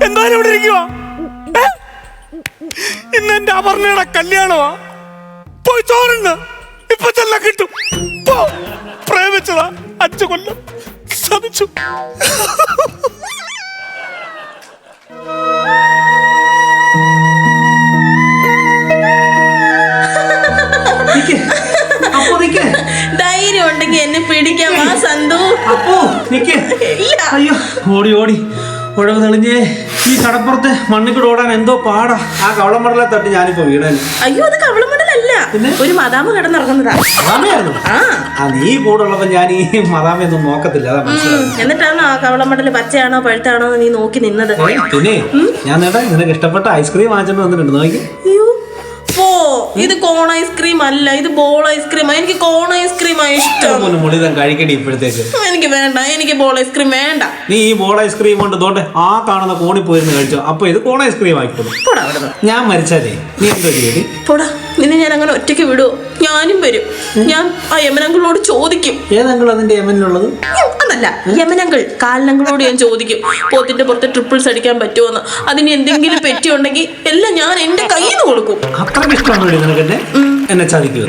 എന്തായാലും ഇവിടെ ഇരിക്കുവാ. ഇന്ന് എന്റെ അപർണയുടെ കല്യാണമാ. പോയി ചോറുണ്ട്, ഇപ്പൊ ചെല്ലാം കിട്ടും. പ്രേമിച്ചതാ 5 കൊല്ലം, സതിച്ചു. ധൈര്യം ഉണ്ടെങ്കിൽ എന്നെ പിടിക്കാമാ സന്തു. അയ്യോ ഓടി ഓടി ഉഴവ് തെളിഞ്ഞേ. ഈ കടപ്പുറത്ത് മണ്ണിക്കൂടെ ഓടാൻ എന്തോ പാടാ. ആ കവളമടലെ തട്ടി ഞാനിപ്പോ വീടാൻ. അയ്യോ അത് കവളമടലല്ല, ഒരു മദാമ കിടന്നിറങ്ങുന്നതാ. നീ കൂടെ ഉള്ളപ്പോ ഞാൻ ഈ മദാമയൊന്നും നോക്കത്തില്ല. എന്നിട്ടാണോ ആ കവളമടല് പച്ചയാണോ പഴുത്താണോ നീ നോക്കി നിന്നത്? പിന്നെ ഞാൻ നേട്ടാ നിനക്ക് ഇഷ്ടപ്പെട്ട ഐസ്ക്രീം വാങ്ങിച്ചിട്ട് വന്നിട്ടുണ്ട്. നോക്കി. ഇത് കോൺ ഐസ്ക്രീം അല്ല, ഇത് ബോൾ ഐസ്ക്രീം. എനിക്ക് കോൺ ഐസ്ക്രീം ഇഷ്ടം. മുളിതം കഴിക്കടി ഇപ്പോഴത്തേക്ക്. എനിക്ക് വേണ്ട, എനിക്ക് ബോൾ ഐസ്ക്രീം വേണ്ട. നീ ഈ ബോൾ ഐസ്ക്രീം കൊണ്ട് തോട്ടെ ആ കാണുന്ന കോണി പോയിരുന്നു കഴിച്ചോ. അപ്പൊ ഇത് കോൺ ഐസ്ക്രീം ആയിക്കോളും. ഞാൻ മരിച്ചാലേ നീ എന്തോ ചെയ്യടി? പോടാ, നിന്നെ ഞാൻ അങ്ങനെ ഒറ്റയ്ക്ക് വിടുവോ? ഞാനും വരും. ഞാൻ ആ യമനങ്കിളോട് ചോദിക്കും. ഏതെങ്കിൾ അതിന്റെ യമനിലുള്ളത്? അതല്ല, യമനങ്കിൾ കാലിനങ്കിളോട് ഞാൻ ചോദിക്കും പോത്തിന്റെ പുറത്ത് ട്രിപ്പിൾസ് അടിക്കാൻ പറ്റുമോന്ന്. അതിന് എന്തെങ്കിലും പറ്റിയുണ്ടെങ്കിൽ എല്ലാം ഞാൻ എന്റെ കയ്യിൽ നിന്ന് കൊടുക്കും. അത്രയ്ക്ക് ഇഷ്ടമാണ് എന്നെ ചതിക്കുക.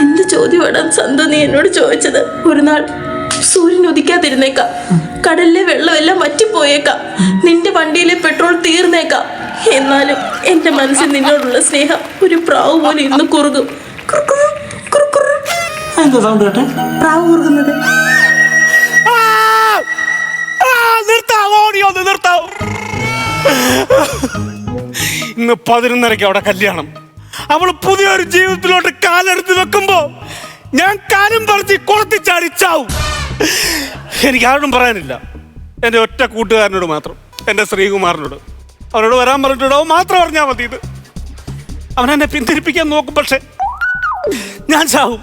എന്ത് ചോദ്യമാണ് സന്തു നീ എന്നോട് ചോദിച്ചത്? ഒരു നാൾ സൂര്യൻ ഉദിക്കാതിരുന്നേക്കാം, കടലിലെ വെള്ളമെല്ലാം വറ്റിപ്പോയേക്കാം, നിന്റെ വണ്ടിയിലെ പെട്രോൾ തീർന്നേക്കാം. എന്നാലും എന്റെ മനസ്സിൽ നിന്നോടുള്ള സ്നേഹം ഒരു പ്രാവ് പോലെ ഇന്ന് കുറുകും. പ്രാവ് കുറുകുന്നത് നിർത്താവോ? ഇന്ന് 11:30 അവിടെ കല്യാണം. അവള് പുതിയൊരു ജീവിതത്തിലോട്ട് കാലെടുത്ത് വെക്കുമ്പോ ഞാൻ കാലും പറിച്ച് കുളത്തി ചാടിച്ചാവും. എനിക്ക് ആരോടും പറയാനില്ല, എൻ്റെ ഒറ്റ കൂട്ടുകാരനോട് മാത്രം, എൻ്റെ ശ്രീകുമാറിനോട്. അവനോട് വരാൻ പറഞ്ഞിട്ടുണ്ടോ മാത്രം പറഞ്ഞാൽ മതി. ഇത് അവനെന്നെ പിന്തിരിപ്പിക്കാൻ നോക്കും, പക്ഷെ ഞാൻ ചാവും.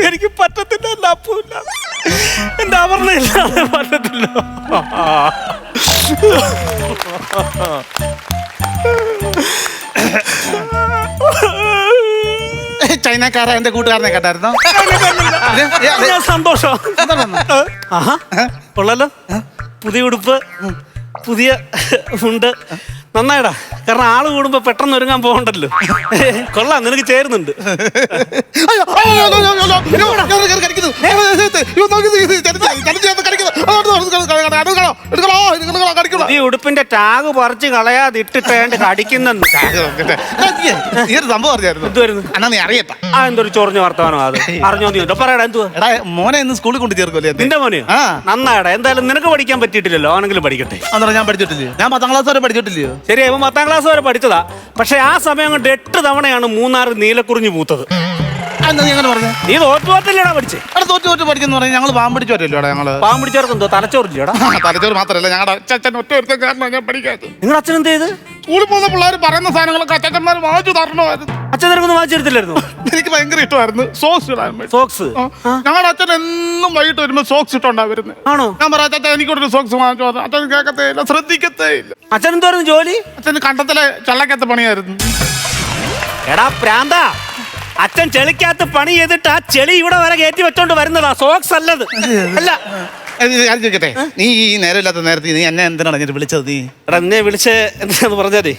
എനിക്ക് പറ്റത്തില്ല, എൻ്റെ അപ്പുമില്ല, എൻ്റെ അപർണയില്ലാതെ പറ്റത്തില്ല. ചൈനക്കാരാ എന്റെ കൂട്ടുകാരനെ കേട്ടായിരുന്നോ? സന്തോഷം. കൊള്ളല്ലോ, പുതിയ ഉടുപ്പ്, പുതിയ ഉണ്ട്, നന്നായിടാ. കാരണം ആള് കൂടുമ്പോ പെട്ടെന്ന് ഒരുങ്ങാൻ പോകണ്ടല്ലോ. കൊള്ളാം, നിനക്ക് ചേരുന്നുണ്ട്. ഈ ഉടുപ്പിന്റെ ടാഗ് പറിച്ച് കളയാതെ ഇട്ടിട്ടേണ്ട് കടിക്കുന്നെന്ന്. സംഭവം അറിയായിരുന്നു അണ്ണാ, നീ അറിയട്ടാ. എന്തൊരു ചൊറിഞ്ഞ വർത്തമാനോ അത്? അറിഞ്ഞോ? നീ പറയടാ, എന്തുവാ? മോനെ ഇന്ന് സ്കൂളിൽ കൊണ്ട് ചേർക്കുമല്ലേ? നിന്റെ മോനെയോ? നന്നായിടാ. എന്തായാലും നിനക്ക് പഠിക്കാൻ പറ്റിയിട്ടില്ലല്ലോ, ആണെങ്കിലും പഠിക്കട്ടെ. ഞാൻ പഠിച്ചിട്ടില്ലയോ? ഞാൻ 10ാം ക്ലാസ് വരെ പഠിച്ചിട്ടില്ലയോ? ശരി, അവൻ 10ാം ക്ലാസ് വരെ പഠിച്ചതാ. പക്ഷെ ആ സമയം കൊണ്ട് 8 തവണയാണ് മൂന്നാർ നീലക്കുറിഞ്ഞു പൂത്തത്. നീ തോറ്റുപോറ്റല്ലേടാ പഠിച്ചേ? തോറ്റു പഠിക്കുന്നു പറഞ്ഞാൽ ഞങ്ങൾ പാമ്പ് പിടിച്ചോറ്റല്ലോടാ. ഞങ്ങള് പാമ്പ് പിടിച്ചവർക്ക് എന്തോ തലച്ചോറില്ലേടാ? തലച്ചോറ് മാത്രമല്ല, ഞങ്ങളുടെ അച്ഛൻ ഒറ്റ ഒരുത്തൻ കാരണം ഞാൻ പഠിക്കാത്തത്. നിങ്ങളുടെ അച്ഛൻ എന്ത് ചെയ്ത്? സ്കൂളിൽ പോകുന്ന പിള്ളേർ പറയുന്ന സാധനങ്ങളൊക്കെ അച്ഛന്മാർ വാങ്ങിച്ചു തരണമായിരുന്നു. അച്ഛൻ നിനക്കൊന്നും വാങ്ങിച്ചെടുത്തില്ലായിരുന്നു? എനിക്ക് ഭയങ്കര ഇഷ്ടമായിരുന്നു സോക്സ് ഇടാൻ. സോക്സ്? ഞങ്ങളുടെ അച്ഛൻ എന്നും വൈകിട്ട് വരുമ്പോ സോക്സ് ഇട്ടോണ്ടാ വരുന്നത്. ആണോ? ഞാൻ പറയാം, അച്ഛൻ എനിക്കൊരു സോക്സ് വാങ്ങിച്ചു. അച്ഛൻ കേൾക്കത്തേ ഇല്ല, ശ്രദ്ധിക്കത്തേ ഇല്ല. അച്ഛൻ എന്തായിരുന്നു ജോലി? അച്ഛന് കണ്ടത്തിലെ ചള്ളക്കത്ത് പണിയായിരുന്നു. എടാ പ്രാന്ത, അച്ഛൻ ചെളിക്കകത്ത് പണി ചെയ്തിട്ട് ആ ചെളി ഇവിടെ വരെ കയറ്റി വെച്ചോണ്ട് വരുന്നതാ, സോക്സ് അല്ലത്. അല്ല ചോദിക്കട്ടെ, നീ ഈ നേരമില്ലാത്ത നേരത്തെ നീ എന്നെ എന്തിനാണ് ഞാൻ വിളിച്ചത്? നീ എടാ എന്നെ വിളിച്ച് എന്താന്ന് പറഞ്ഞാലേ,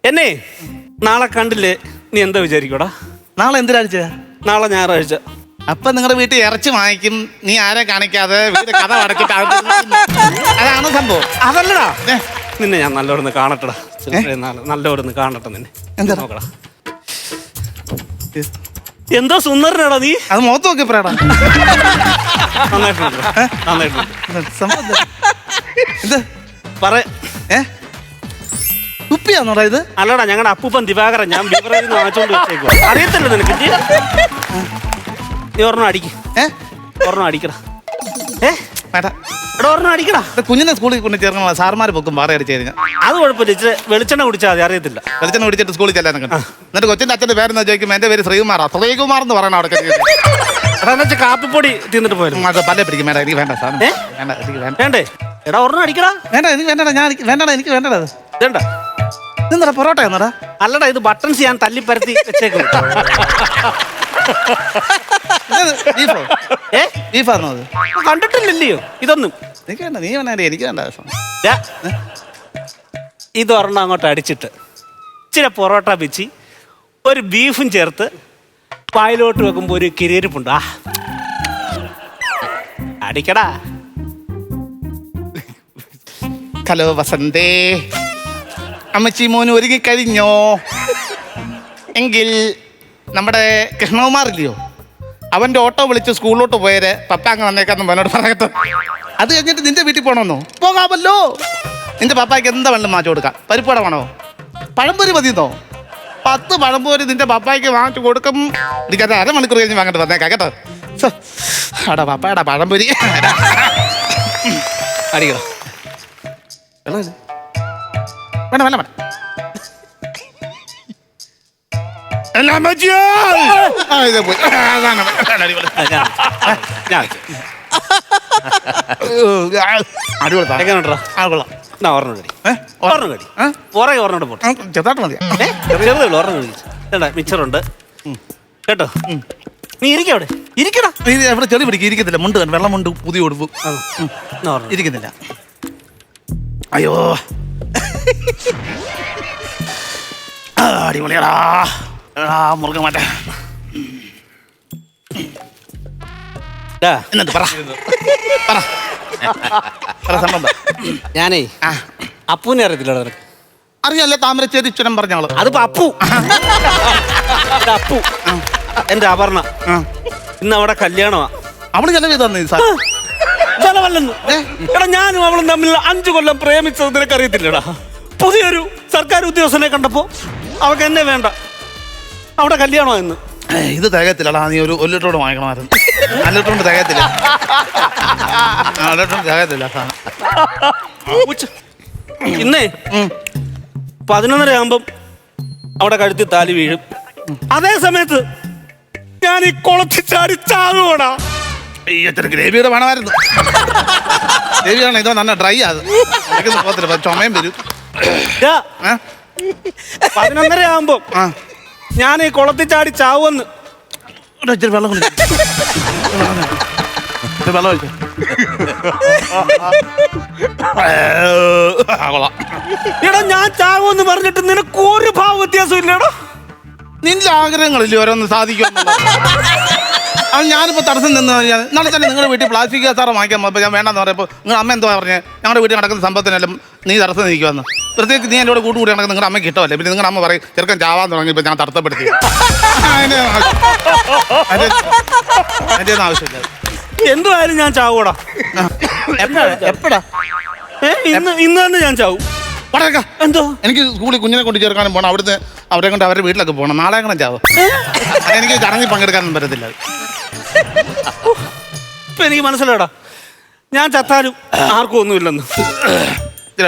എന്നെ നാളെ കണ്ടില്ലേ നീ എന്താ വിചാരിക്കൂടാ? നാളെ എന്തിനാഴ്ച? നാളെ ഞായറാഴ്ച. അപ്പൊ നിങ്ങളുടെ വീട്ടിൽ ഇറച്ചി വാങ്ങിക്കും, നീ ആരെ കാണിക്കാതെ വീട് കഥ അടച്ചിട്ട് അതാണ് സംഭവം. അതല്ലടാ, നിന്നെ ഞാൻ നല്ലോടൊന്ന് കാണട്ടടാ. നല്ലോടൊന്ന് കാണട്ടെ നിന്നെ. എന്താ നോക്കടാ, എന്തോ സുന്ദരനാടാ നീ. അത് മുഖത്ത് നോക്കി പറയടാ. ഉപ്പിയാന്നോടാ ഇത്? അല്ലടാ, ഞങ്ങളുടെ അപ്പൂപ്പൻ ദിവാകരൻ. ഞാൻ ബിവറേജിൽ നിന്ന് വാങ്ങിച്ചോണ്ട് വെച്ചേക്കുവാ. അറിയത്തില്ല നിനക്ക്? നീ ഒരെണ്ണം അടിക്ക്. ഒരെണ്ണം അടിക്കടാ. ഒരെണ്ണം അടിക്കടാ. കുഞ്ഞിനെ സ്കൂളിൽ കൊണ്ട് ചേർക്കണ സാർമാര് പൊക്കും പാറ അടിച്ചു കഴിഞ്ഞാൽ അത് കുഴപ്പമില്ല. ഇച്ചിരി വെളിച്ചെണ്ണ കുടിച്ചാൽ മതി. അറിയത്തില്ല. വെളിച്ചെണ്ണ കുടിച്ചിട്ട് സ്കൂളിൽ ചെല്ലാൻ എന്നിട്ട് കൊച്ചിന്റെ അച്ഛന്റെ പേരെന്ന് ചോദിക്കും, എന്റെ പേര് ശ്രീകുമാറാ. ശ്രീകുമാർ എന്ന് പറയണം അവിടെ. കാപ്പിപ്പൊടി തിന്നിട്ട് പോയിരുന്നു. പല്ലേ പിടിക്കും. വേണ്ട, എനിക്ക് വേണ്ട സാധനം. വേണ്ടേ? എടാ ഒരെണ്ണം അടിക്കടാ. വേണ്ട, എനിക്ക് വേണ്ടടാ. വേണ്ടടാ, എനിക്ക് വേണ്ടടാ. അത് വേണ്ട. എന്താ പൊറോട്ട എന്നാടാ? അല്ലടാ, ഇത് ബട്ടൺസ് ഞാൻ തല്ലിപ്പരത്തി വെച്ചേക്കും. ബീഫോ ബീഫാണോ അത്? കണ്ടിട്ടില്ലല്ലയോ ഇതൊന്നും? എനിക്ക് വേണ്ട, നീ വേണ്ട, എനിക്ക് വേണ്ട. ഇതൊരെണ്ണം അങ്ങോട്ട് അടിച്ചിട്ട് ഇച്ചിരി പൊറോട്ട പിച്ചി ഒരു ബീഫും ചേർത്ത് പായലോട്ട് വെക്കുമ്പോ ഒരു കിരീരിപ്പുണ്ട്. ആ അടിക്കടാ. ഹലോ വസന്തേ, അമ്മച്ചി മോന് ഒരുങ്ങി കഴിഞ്ഞോ? എങ്കിൽ നമ്മുടെ കൃഷ്ണകുമാർ ഇല്ലയോ, അവൻ്റെ ഓട്ടോ വിളിച്ച് സ്കൂളിലോട്ട് പോയര് പപ്പ അങ്ങ് വന്നേക്കാന്ന് എന്നോട് പറയട്ടെ. അത് കഴിഞ്ഞിട്ട് നിന്റെ വീട്ടിൽ പോകണമെന്നോ? പോകാമല്ലോ. നിന്റെ പപ്പായ്ക്ക് എന്താ വെള്ളം മാറ്റി കൊടുക്കാം? പരിപ്പട വേണോ? പഴംപൊരി മതിയെന്നോ? 10 പഴംപൊരി നിന്റെ പപ്പായ്ക്ക് വാങ്ങിച്ചു കൊടുക്കും. എനിക്കത് അരമണിക്കൂർ കഴിഞ്ഞ് വാങ്ങിട്ട് വന്നേക്കാം കേട്ടോ. അടാ പപ്പായടാ പഴംപൊരി അടിക്കടാ. വേണ്ട വേണ്ട വേണ്ട. ഇത് പോയി. അതാണ് അടിപൊളി. അടിപൊളി. എങ്ങനെയുണ്ടെടാ? ആ കൊള്ളാം. എന്നാ ഒരെണ്ണം കടി. ഒരെണ്ണം കടി. പുറകെ ഒരെണ്ണം പോട്ടെ. ചെറുതായിട്ട് മതിയാ. ചെറുതേ ഉള്ളൂ, ഒരെണ്ണം കടി. കേട്ടാ മിച്ചറുണ്ട് കേട്ടോ. നീ ഇരിക്ക അവിടെ ഇരിക്കടാ. എവിടെ ചെളി പിടിക്കും? ഇരിക്കത്തില്ല. മുണ്ട് വെള്ളം മുണ്ട് പുതിയ കൊടുക്കും. ഇരിക്കുന്നില്ല. അയ്യോ അടിപൊളിയാടാ. മുറുകൻ മാറ്റ. എന്നിട്ട് പറ പറ പറ സംഭവം. ഞാനേ അപ്പൂനെ അറിയത്തില്ല നിനക്ക്? അറിയാലോ, താമരശ്ശേരി ചുരം പറഞ്ഞാള്. അതിപ്പോ അപ്പു. അപ്പു എന്റെ അപർണ. ഇന്ന് അവിടെ കല്യാണമാ. അവള് ചെലവ് ചെയ്തു സ്ഥലമല്ലെന്ന്. എടാ ഞാനും അവളും തമ്മിൽ 5 കൊല്ലം പ്രേമിച്ചത് നിനക്ക് അറിയത്തില്ലടാ. പുതിയൊരു സർക്കാർ ഉദ്യോഗസ്ഥനെ കണ്ടപ്പോ അവൾക്ക് എന്നെ വേണ്ട, അവിടെ കല്യാണോ എന്ന്. ഇത് തികയത്തില്ലടാ. നീ ഒരു 1 ലിറ്ററോട് വാങ്ങിക്കണമായിരുന്നു. 1 ലിറ്റർ കൊണ്ട് തികയത്തില്ല. 1 ലിറ്റർ തികയത്തില്ല. ഇന്നേ 11:30 ആകുമ്പം അവിടെ കഴുത്തി താലി വീഴും. അതേ സമയത്ത് ഞാൻ ഈ കുളത്തിൽ ചാടി ചാവുകടാ. ഗ്രേവിയുടെ വേണമായിരുന്നു. ഗ്രേവിയാണ്. ഇതോ നല്ല ഡ്രൈ അത് പോകത്തില്ല, ചുമയും വരും. 11:30 ആകുമ്പോ ഞാൻ ഈ കുളത്തിൽ ചാടി ചാവുമെന്ന്. വെള്ളം വെള്ളം ഒഴിച്ചു. എടാ ഞാൻ ചാവുമെന്ന് പറഞ്ഞിട്ട് നിനക്ക് ഒരു ഭാവ വ്യത്യാസം ഇല്ലടാ. നിന്റെ ആഗ്രഹങ്ങളില്ലേ ഓരോന്ന് സാധിക്കും. അത് ഞാനിപ്പോൾ തടസ്സം നിന്ന് നാളെ തന്നെ നിങ്ങളുടെ വീട്ടിൽ പ്ലാസ്റ്റിക് കസാറ വാങ്ങിക്കാൻ പോകുമ്പോൾ ഞാൻ വേണ്ടെന്ന് പറയുമ്പോൾ നിങ്ങൾ അമ്മ എന്തോ പറഞ്ഞ് ഞങ്ങളുടെ വീട്ടിൽ നടക്കുന്ന സംഭവത്തിനെല്ലാം നീ തടസ്സം നിൽക്കുമെന്ന്. പ്രത്യേകിച്ച് നീ എന്നോട് കൂട്ടുകൂടി നടക്കുന്ന നിങ്ങളുടെ അമ്മയ്ക്ക് ഇഷ്ടമല്ലേ. പിന്നെ നിങ്ങളുടെ അമ്മ പറയും ചെറുക്കൻ ചാവാൻ തുടങ്ങിയപ്പോൾ ഞാൻ തടസ്സപ്പെടുത്തി. അതിൻ്റെ ഒന്നും ആവശ്യമില്ല. എന്തുവായാലും ഞാൻ ചാവൂടാ. എപ്പോഴാ? ഇന്ന് തന്നെ ഞാൻ ചാവും. എന്തോ എനിക്ക് സ്കൂളിൽ കുഞ്ഞിനെ കൊണ്ട് ചേർക്കാനും പോകണം. അവിടുന്ന് അവരെ കൊണ്ട് അവരുടെ വീട്ടിലൊക്കെ പോകണം. നാളെ അങ്ങനെ ചാവും. എനിക്ക് ചടങ്ങിൽ പങ്കെടുക്കാനൊന്നും പറ്റത്തില്ല. ഇപ്പൊ എനിക്ക് മനസ്സിലാടാ, ഞാൻ ചത്താലും ആർക്കും ഒന്നുമില്ലെന്ന്.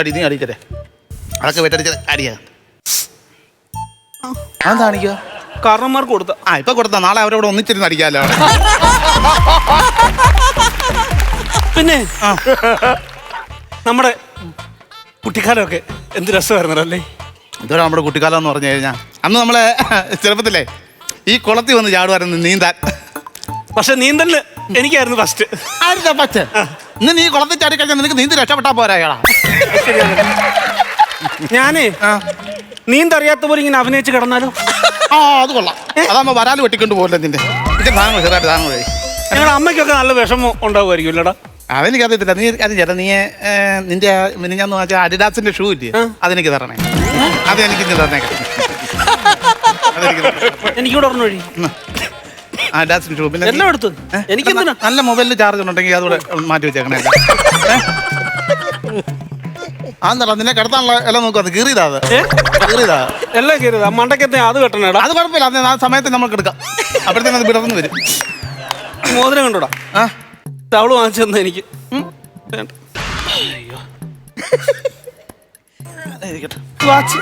അടി നീ അടിച്ചേ. അതൊക്കെ വെട്ടടിച്ച അടിയാ. അതെന്താ അടിക്കുക? കാരണന്മാർക്ക് കൊടുത്ത. ഇപ്പൊ കൊടുത്താ നാളെ അവരവിടെ ഒന്നിച്ചിരുന്ന് അടിക്കാമല്ലോ. പിന്നെ നമ്മുടെ കുട്ടിക്കാലമൊക്കെ എന്ത് രസമായിരുന്നല്ലേ. ഇതുവരെ നമ്മുടെ കുട്ടിക്കാലം എന്ന് പറഞ്ഞു കഴിഞ്ഞാൽ അന്ന് നമ്മളെ ചെറുപ്പത്തില്ലേ ഈ കുളത്തിൽ വന്ന് ചാടുമായിരുന്നു നീന്താൻ. പക്ഷെ നീന്തല് എനിക്കായിരുന്നു ഫസ്റ്റ്. ഫസ്റ്റ് ഇന്ന് നീ കുളത്തിൽ ചാടി കഴിഞ്ഞാൽ നിനക്ക് നീന്തി രക്ഷപ്പെട്ടാ പോരായടാ. ഞാനേ നീന്തറിയാത്ത പോലെ ഇങ്ങനെ അഭിനയിച്ച് കിടന്നാലോ? അത് കൊള്ളാം. അതാകുമ്പോ വരാല് വെട്ടിക്കൊണ്ട് പോകില്ല. നിന്റെ സാധനങ്ങൾ ചെറുതായിട്ട് സാധനങ്ങൾ കഴിയും. ഞങ്ങളുടെ അമ്മയ്ക്കൊക്കെ നല്ല വിഷമം ഉണ്ടാവുമായിരിക്കും ഇല്ലടാ. അതെനിക്കറിയത്തില്ല. നീ അത് ചേട്ടാ നീ നിന്റെ മിനിഞ്ഞാന്ന് വെച്ചാൽ അഡിഡാസിന്റെ ഷൂ ഇല്ലേ, അതെനിക്ക് തരണേ. അതെനിക്ക് തരണേക്കാം. എനിക്കൂടെ പറഞ്ഞു വഴി അഡിഡാസിന്റെ ഷൂ. പിന്നെ എല്ലാം എടുത്തു. എനിക്ക് നല്ല മൊബൈലിൽ ചാർജ് ഉണ്ടെങ്കിൽ അതുകൂടെ മാറ്റി വെച്ചേക്കണേ. അതെന്താ നിന്നെ കിടത്താനുള്ള എല്ലാം നോക്കുക. അത് കീറിയതാ. അത് കീറിയതാ. എല്ലാം കീറിയതാ. മണ്ടക്കത്തെ അത് കെട്ടണേടാ. അത് കുഴപ്പമില്ല. അത് ആ സമയത്ത് നമുക്ക് എടുക്കാം. അപ്പോഴത്തേനും അത് വിടർന്ന് വരും. മോതിരം കണ്ടോടാ. തവള് വാങ്ങിച്ചു തന്നെ എനിക്ക്. വാച്ച്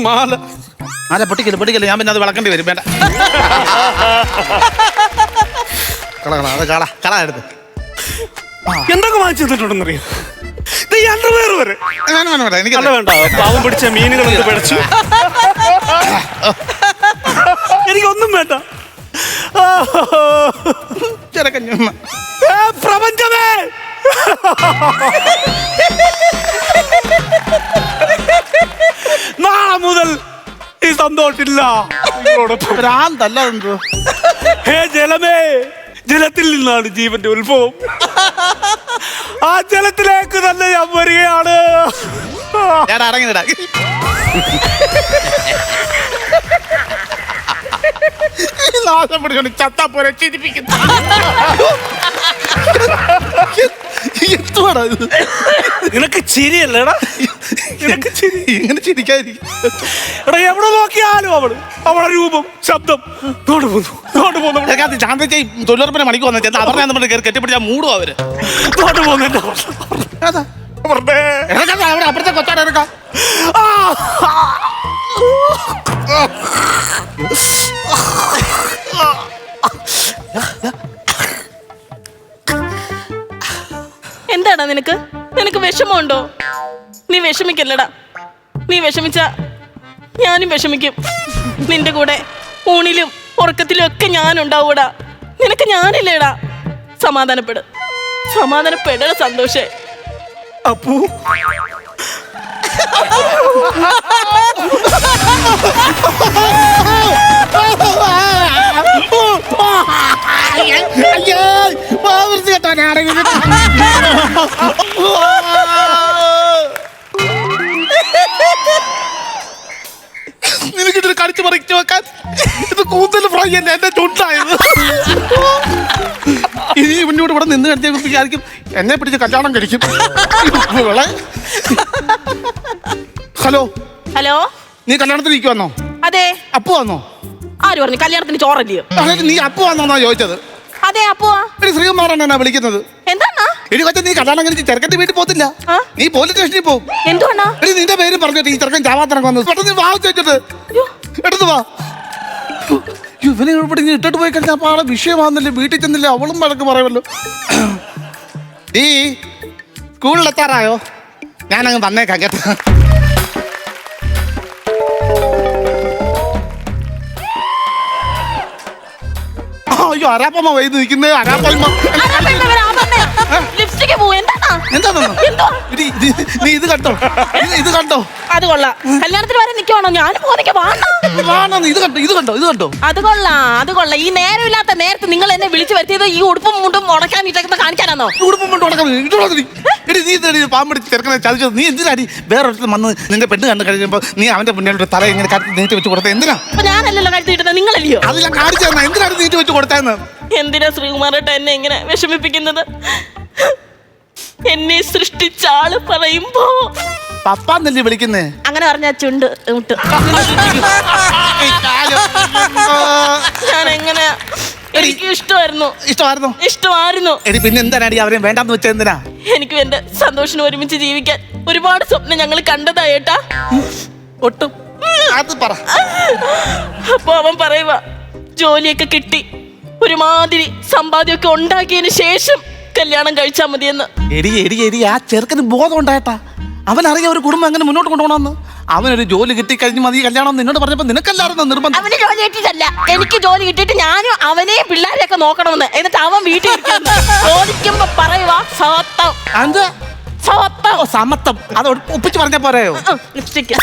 മാല അല്ല പൊട്ടിക്കല്. ഞാൻ പിന്നെ അത് വിളക്കേണ്ടി വരും. വേണ്ട കള എടുത്ത് എന്തൊക്കെ വാങ്ങിച്ചു തന്നിട്ടുണ്ടെന്നറിയോ? ഈ അണ്ടർവെയർ വരെ. എനിക്ക് അല്ല വേണ്ട, പാവം പിടിച്ച മീനുകൾ എന്ത് പിടിച്ചു. എനിക്കൊന്നും വേണ്ട. ചെറുക്കൻ പ്രപഞ്ചമേ, നാളെ മുതൽ ഈ സന്തോഷില്ല. ഭ്രാന്തല്ല എന്തോ. ഹേ ജലമേ, ജലത്തിൽ നിന്നാണ് ജീവന്റെ ഉത്ഭവം. ആ ജലത്തിലേക്ക് തന്നെ ഞാൻ വരികയാണ്. ഞാൻ അടങ്ങിടാ. നാശം പിടിച്ചോണ്ട് ചത്താ ചിരിപ്പിക്കുന്നു. എന്തുവാടാ ഇത്? നിനക്ക് ചിരിയല്ലേടാ? നിനക്ക് ചിരി. ഇങ്ങനെ ചിരിക്കാതിരിക്കും. എടാ, എവിടെ നോക്കിയാലും അവളെ രൂപം, ശബ്ദം തൊഴിലുറപ്പിനെ മണിക്ക് വന്ന ചേട്ടാ അവരുടെ നമ്മൾ കെട്ടിപ്പിടിച്ചാ മൂടും അവര്. അവിടെ അപ്പുറത്തെ കൊച്ചാടെ എടുക്കാം. എന്താടാ നിനക്ക് വിഷമമുണ്ടോ? നീ വിഷമിക്കല്ലടാ. നീ വിഷമിച്ച ഞാനും വിഷമിക്കും. നിന്റെ കൂടെ ഊണിലും ഉറക്കത്തിലും ഒക്കെ ഞാനുണ്ടാവൂടാ. നിനക്ക് ഞാനില്ലേടാ. സമാധാനപ്പെടണ സന്തോഷേ. അപ്പു, നിനക്കിട്ടൊരു കടിച്ചു പറിച്ചു വെക്കാൻ ഇത് കൂന്തൽ ഫ്രൈ തന്നെ എന്റെ ചുണ്ടായത്. ഇനി മുന്നോട്ട് ഇവിടെ നിന്ന് കഴിഞ്ഞാൽ വിചാരിക്കും എന്നെ പിടിച്ച് കല്യാണം കഴിക്കും. ഹലോ ഹലോ, നീ കല്യാണത്തിന് ഇരിക്കുവന്നോ? അതെ. അപ്പു വന്നോ? ആര് പറഞ്ഞു കല്യാണത്തിന് ചോറല്ലയോ? നീ അപ്പു വന്നോന്നാ ചോദിച്ചത്. അതെ, അപ്പുവാ. എടി ശ്രീകുമാറാണ് വിളിക്കുന്നത്. എന്താ എടി കൊച്ച, നീ കല്യാണം കഴിച്ച് ചെറുക്കന്റെ വീട്ടിൽ പോത്തില്ല, നീ പോലീസ് സ്റ്റേഷനിൽ പോകും. എന്തുവാ? എടി നിന്റെ പേര് പറഞ്ഞിട്ട് ഈ ചെറുക്കൻ ചാവാത്തിറങ്ങി വന്നത്. പെട്ടെന്ന് വാ വെച്ചിട്ട് എടുത്തു വാ. ഇവനെ ഇവിടെ ഇട്ടിട്ട് പോയി കഴിഞ്ഞാൽ അപ്പൊ ആളെ വിഷയമാകുന്നില്ല. വീട്ടിൽ ചെന്നില്ല, അവളും വഴക്ക് പറയുമല്ലോ. നീ സ്കൂളിലെത്താറായോ? ഞാനങ്ങ് വന്നേക്കാം കേട്ടോ. അയ്യോ, അരാപ്പമ്മ വൈദ്യുതി നിൽക്കുന്നത്. അരാപ്പമ്മ നീ ഇത് കണ്ടോ? ഇത് കണ്ടോ? അത് കൊള്ളാം. കല്യാണത്തിന് വരെ നിൽക്കുവാണോ? ഞാൻ ഇത് കണ്ടോ? അത് കൊള്ളാം. ഈ നേരമില്ലാത്ത നേരത്തെ നിങ്ങൾ എന്നെ വിളിച്ചു വരുത്തിയത് ഈ ഉടുപ്പും മുണ്ടും ഉടക്കാൻ ഇട്ടേക്കുന്ന കാണിക്കാനാണോ? ഉടുപ്പും മുണ്ടും നീ പാമ്പടിച്ച് ചെറുക്കനെ ചതിച്ചത്. നീ എന്തിനാടി വേറെ വന്ന് നിന്റെ പെണ്ണ് കണ്ടു കഴിഞ്ഞപ്പോ നീ അവന്റെ മുന്നിലോട്ട് തല ഇങ്ങനെ കരുത്തി നീട്ടി വെച്ച് കൊടുത്തത് എന്തിനാ? ഞാനല്ലല്ലോ കരുത്തി ഇട്ടത്, നിങ്ങളല്ലയോ? അത് ഞാൻ കാണിച്ചു തന്നെ. എന്തിനാണ് നീട്ടി വെച്ച് കൊടുത്തതെന്ന്? എന്തിനാ ശ്രീകുമാരേട്ട എന്നെ ഇങ്ങനെ വിഷമിപ്പിക്കുന്നത്? എന്നെ സൃഷ്ടിച്ച ആള് പറയുമ്പോ പപ്പാന്നല്ലേ വിളിക്കുന്നേ? അങ്ങനെ പറഞ്ഞ ചുണ്ട് മുട്ട്. ഞാൻ എങ്ങനെ? എനിക്ക് ഇഷ്ടമായിരുന്നു. എടി പിന്നെ എന്തിനാടി അവരെ വേണ്ടാന്ന് വെച്ചാ? എന്തിനാ? എനിക്കും എന്റെ സന്തോഷിനും ഒരുമിച്ച് ജീവിക്കാൻ ഒരുപാട് സ്വപ്നം ഞങ്ങൾ കണ്ടതാ ഏട്ടാ. ഒട്ടും അത് പറ. അപ്പൊ അവൻ പറയുക ജോലിയൊക്കെ കിട്ടി ഒരുമാതിരി സമ്പാദ്യമൊക്കെ ഉണ്ടാക്കിയതിന് ശേഷം കല്യാണം കഴിച്ചാൽ മതിയെന്ന്. എടി ആ ചെറുക്കന് ബോധം ഉണ്ടായിട്ടാ. അവനറിയാം ഒരു കുടുംബം എങ്ങനെ മുന്നോട്ട് കൊണ്ടുപോകണമെന്ന്. അവനൊരു ജോലി കിട്ടി കഴിഞ്ഞ് മതി കല്യാണം നിന്നോട് പറഞ്ഞപ്പോ നിനക്കല്ലായിരുന്നു നിർബന്ധം. അവന് ജോലി കിട്ടിയിട്ടല്ല, എനിക്ക് ജോലി കിട്ടിയിട്ട് ഞാനും അവനെയും പിള്ളേരെയൊക്കെ നോക്കണമെന്ന്. എന്നിട്ട് അവൻ വീട്ടിൽ ചോദിക്കുമ്പോ പറയുക സമത്വം. അത് ഒപ്പിച്ച് പറഞ്ഞ പോരെയോ? ലിപ്സ്റ്റിക്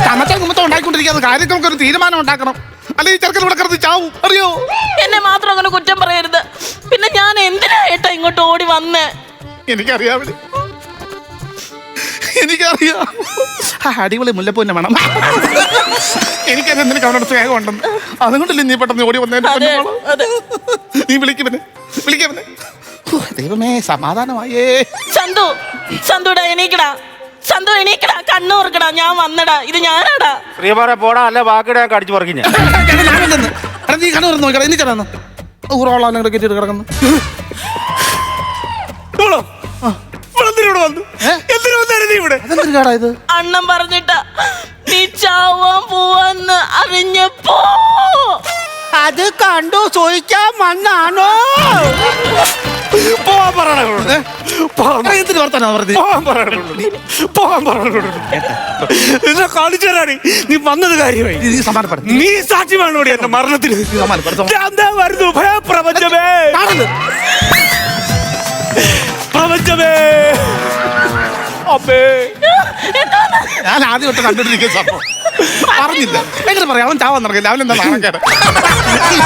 സമത്വം ഉണ്ടായിക്കൊണ്ടിരിക്കുന്നത്. കാര്യങ്ങൾക്ക് ഒരു തീരുമാനം ഉണ്ടാക്കണം. അല്ലെങ്കിൽ ചെറുക്കൻ ഇവിടെ കിടന്ന് ചാവും, അറിയോ? എന്നെ മാത്രം അങ്ങനെ കുറ്റം പറയരുത്. പിന്നെ ഞാൻ എന്തിനാ ഏട്ടാ ഇങ്ങോട്ട് ഓടി വന്നേ? എനിക്കറിയാം അടിപൊളി മുല്ലപ്പൂന്നെ വേണം. എനിക്കറിയാം നിനക്ക് അവനോട് സ്നേഹം ഉണ്ടെന്ന്. അതുകൊണ്ടല്ലേ നീ പെട്ടെന്ന് ഓടി വന്നേ. നീ വിളിക്കുവനെ. ദൈവമേ, സമാധാനമായേ. സന്തുടാ എണീക്കടാ. കണ്ണൂർക്കടാ. ഞാൻ വന്നടാ. ഇത് ഞാനാടാ. ശ്രീമാരെ പോടാ, അല്ല ബാക്കിടെ ഞാൻ കടിച്ചു പറിക്കും. നീ കണ്ണൂർ നോക്കടാ. എനിക്കടാന്ന് ഊറോളാം കെട്ടിട്ട് കിടക്കുന്നു. അണ്ണൻ പറഞ്ഞിട്ടാ നീ ചാവാൻ പോവാന്ന് അറിഞ്ഞപ്പോ അത് കണ്ടു ചോദിക്കാൻ വന്നാണോ? എന്തിന് വർത്താനോ പറഞ്ഞത്? എന്നെ കാണിച്ചു തരാടി നീ വന്നത് കാര്യമായി. നീ സമാധാനപ്പെടും. നീ സാക്ഷ്യമാണോടി എന്റെ മരണത്തിന്. എന്താ വരുന്നു പ്രപഞ്ചമേ, പ്രപഞ്ചമേ. അമ്മേ, ഞാൻ ആദ്യം തൊട്ട് കണ്ടിട്ടിരിക്കുന്ന സംഭവം പറഞ്ഞില്ല. എങ്ങനെ പറയാം, അവൻ ചാവാൻ നടക്കില്ല. അവനെന്താ നാണക്കേട്?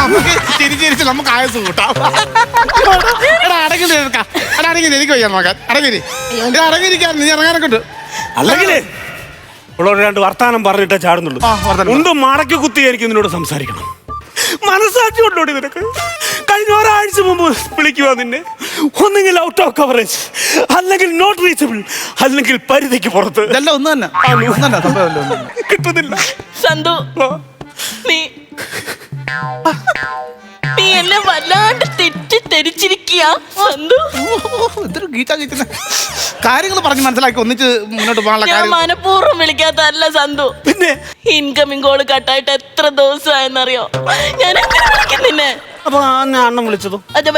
നമുക്ക് ചിരിച്ചിരിച്ച് നമുക്ക് ആയസ് കൂട്ടാം. എടാ അടങ്ങി നിൽക്കാം. എടാ അടങ്ങി എനിക്ക് വയ്യാൻ നോക്കാൻ. അടങ്ങിയിരിക്കാൻ നീ ഇറങ്ങാനൊക്കെ ഉണ്ട്. അല്ലെങ്കിലേ ഉള്ളവർ രണ്ട് വർത്താനം പറഞ്ഞിട്ടേ ചാടുന്നുള്ളൂ. ഉണ്ട് മടക്കി കുത്തി എനിക്ക് നിന്നോട് സംസാരിക്കണം. മനസ്സാക്ഷി കൊണ്ടോടി നിനക്ക്. കഴിഞ്ഞ ഒരാഴ്ച മുമ്പ് വിളിക്കുക നിന്നെ. ഒന്നെങ്കിൽ ഔട്ട് ഓഫ് കവറേജ്, അല്ലെങ്കിൽ നോട്ട് റീച്ചബിൾ, അല്ലെങ്കിൽ പരിധിക്ക് പുറത്ത്. ഇതെല്ലാം ഒന്ന് തന്നെ സംഭവം കിട്ടുന്നില്ല. സന്തു, നീ എന്നെ വല്ലാണ്ട് തെറ്റിദ്ധരിച്ചിരിക്കുക സന്തു. കാര്യങ്ങൾ പറഞ്ഞ് മനസ്സിലാക്കി ഒന്നിച്ച് മുന്നോട്ട് പോകാനുള്ള ഞാൻ കാര്യം. മനഃപൂർവ്വം വിളിക്കാത്തല്ല സന്തു. പിന്നെ ഇൻകമിംഗ് കോള് കട്ടായിട്ട് എത്ര ദിവസമായെന്നറിയോ? ഞാൻ എങ്ങനെ വിളിക്കും നിന്നെ? അപ്പൊ അണ്ണൻ വിളിച്ചതും അത്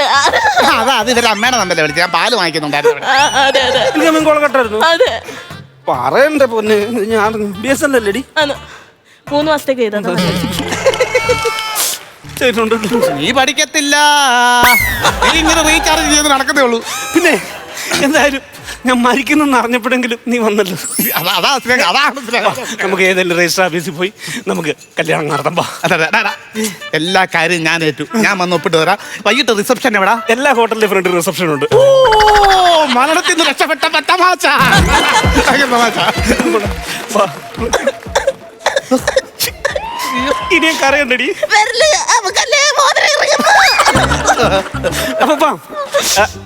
അത് ഇവരുടെ അമ്മയുടെ നമ്പല്ലേ വിളിച്ചത്. ഞാൻ പാല് വാങ്ങിക്കുന്നുണ്ടായിരുന്നു. അതെ അതെ ഇൻകമിംഗ് കോൾ കട്ടായിരുന്നു. അതെ പറയണ്ടേ പൊന്ന്, ഞാൻ BSNL അല്ലേടി. 3 മാസത്തേക്ക് ചെയ്താ നീ പഠിക്കത്തില്ല. നീ ഇങ്ങനെ റീചാർജ് ചെയ്ത് നടക്കത്തേ ഉള്ളൂ. പിന്നെ എന്തായാലും ഞാൻ മരിക്കുന്നെന്ന് അറിഞ്ഞപ്പോഴെങ്കിലും നീ വന്നല്ലോ. നമുക്ക് ഏതെങ്കിലും രജിസ്റ്റർ ഓഫീസിൽ പോയി നമുക്ക് കല്യാണം നടത്താം. എല്ലാ കാര്യവും ഞാൻ ഏറ്റു. ഞാൻ വന്ന് ഒപ്പിട്ട് തരാം. വൈകിട്ട് റിസപ്ഷൻ എവിടാ? എല്ലാ ഹോട്ടലിലെ ഫ്രണ്ട് റിസപ്ഷൻ ഉണ്ട്. ഓ, മരണത്തിൽ നിന്ന് രക്ഷപ്പെട്ട തമാശ. ഇനിയും കറിയണ്ടടി. അപ്പൊ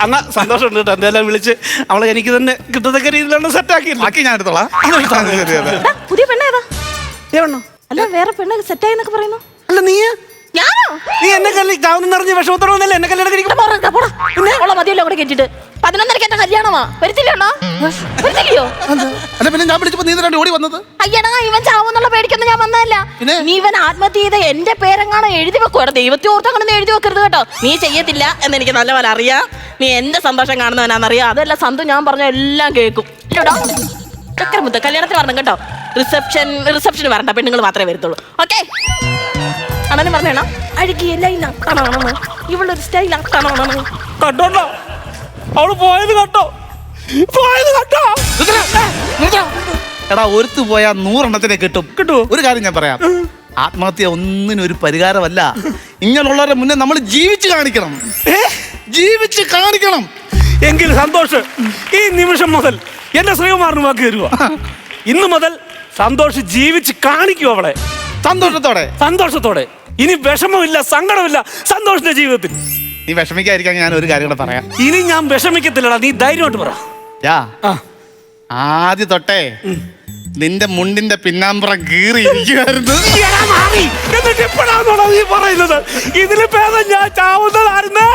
അന്നാ സന്തോഷമുണ്ട് കേട്ടോ. എന്തായാലും വിളിച്ച് അവളെ എനിക്ക് തന്നെ കിട്ടത്തക്ക രീതിയിലാണ് സെറ്റാക്കി. ബാക്കി ഞാൻ എടുത്തോളാം. പുതിയ പെണ്ണേതാ? അല്ല വേറെ പെണ്ണ് സെറ്റായി എന്നൊക്കെ പറയുന്നു. അല്ല നീ എന്നെ കല്യാണം വിഷമത്തോടൊന്നല്ലേ എന്നെ കല്യാണം കഴിക്കണം. മതിയല്ലോ അവിടെ കേട്ടിട്ട് 11:30 എന്റെ കല്യാണമാ. വരത്തില്ലയോ? അല്ല പിന്നെ ഞാൻ വിളിച്ചപ്പോ നീ രണ്ട് ഓടി വന്നത്? അയ്യടാ, ഇവൻ ചാവെന്നുള്ള പേടിക്കൊന്നും ഞാൻ വന്നതല്ല. നീ ഇവൻ ആത്മഹത്യ ചെയ്ത് എന്റെ പേരെങ്ങാണോ എഴുതി വെക്കുവാ. ദൈവത്തെ ഓർത്ത് അങ്ങനെ എഴുതി വെക്കരുത് കേട്ടോ. നീ ചെയ്യത്തില്ല എന്ന് എനിക്ക് നല്ലപോലെ അറിയാം. നീ എന്റെ സന്തോഷം കാണുന്നവനാണെന്നറിയാം. അതല്ല സന്തു, ഞാൻ പറഞ്ഞ എല്ലാം കേൾക്കും. ഇല്ലടാ ചക്കരമുത്ത കല്യാണത്തിന് വരണം കേട്ടോ. റിസപ്ഷന് വരണ്ട, പെണ്ണുങ്ങൾ മാത്രമേ വരത്തുള്ളൂ. ഓക്കെ? അണ്ണനും പറഞ്ഞേണ അഴുകിയ ലൈൻ ആക്കണോ, ഇവളൊരു സ്റ്റൈൽ ആക്കണോ. കണ്ടോണ്ടോ അവള് പോയത് കേട്ടോ. എടാ ഒരുത്ത് പോയാ 100 എണ്ണത്തിനെ കിട്ടും. ഒരു കാര്യം ഞാൻ പറയാം, ആത്മഹത്യ ഒന്നിനും ഒരു പരിഹാരമല്ല. ഇങ്ങനെയുള്ളവരുടെ മുന്നേ നമ്മൾ ജീവിച്ച് കാണിക്കണം. ജീവിച്ച് കാണിക്കണം. എങ്കിൽ സന്തോഷം ഈ നിമിഷം മുതൽ എന്റെ ശ്രീകുമാറിന് വാക്ക് തരുക. ഇന്ന് മുതൽ സന്തോഷ് ജീവിച്ച് കാണിക്കും അവളെ. സന്തോഷത്തോടെ. ഇനി വിഷമമില്ല, സങ്കടമില്ല സന്തോഷിന്റെ ജീവിതത്തിൽ. നീ വിഷമിക്കാതിരിക്കാൻ ഞാൻ ഒരു കാര്യം കൂടെ പറയാം. ഇനി ഞാൻ വിഷമിക്കത്തില്ലടാ, നീ ധൈര്യമായിട്ട് പറ. ആദ്യം തൊട്ടേ നിന്റെ മുണ്ടിന്റെ പിന്നാമ്പുറം കീറിയിരിക്കുവായിരുന്നു. എന്നിട്ട് ഇപ്പോഴാണോടാ നീ പറയുന്നത്? ഇതിന് ഭേദം ഞാൻ ചാവുന്നതായിരുന്നു.